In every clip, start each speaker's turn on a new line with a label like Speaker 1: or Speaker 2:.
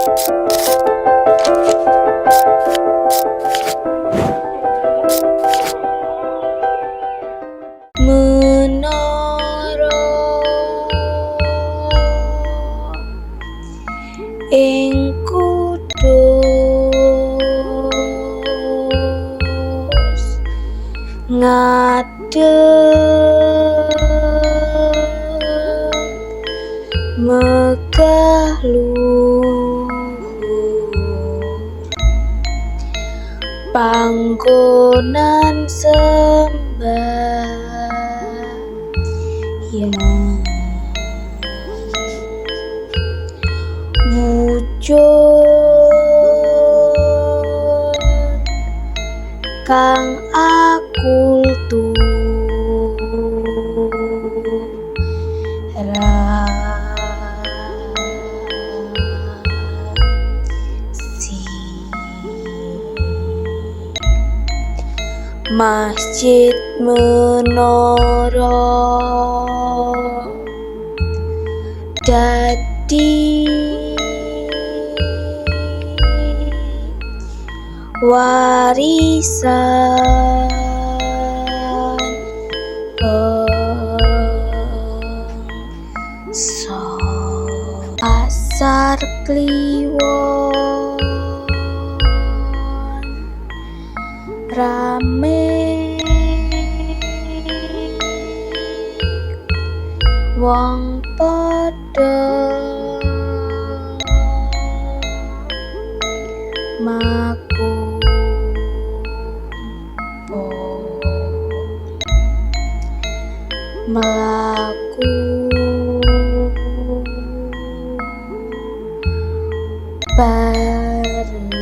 Speaker 1: Menara ing kudus ngadeg megah luhur panggonan sembahyang wujud kang akultur Masjid Menara dadi warisan bangsa. Pasar Kliwon rame wong padha mlaku bareng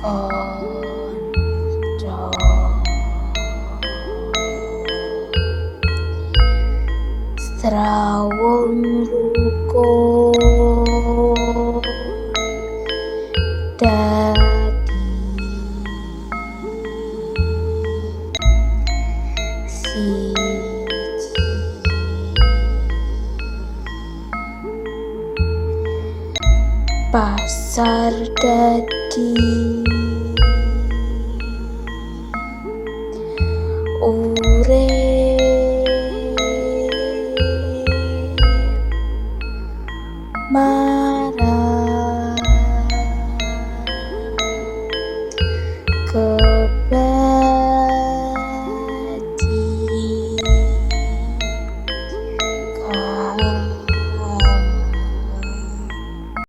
Speaker 1: kanca Strawung rukun dadi siji. Pasar dadi urip marang kebatikan.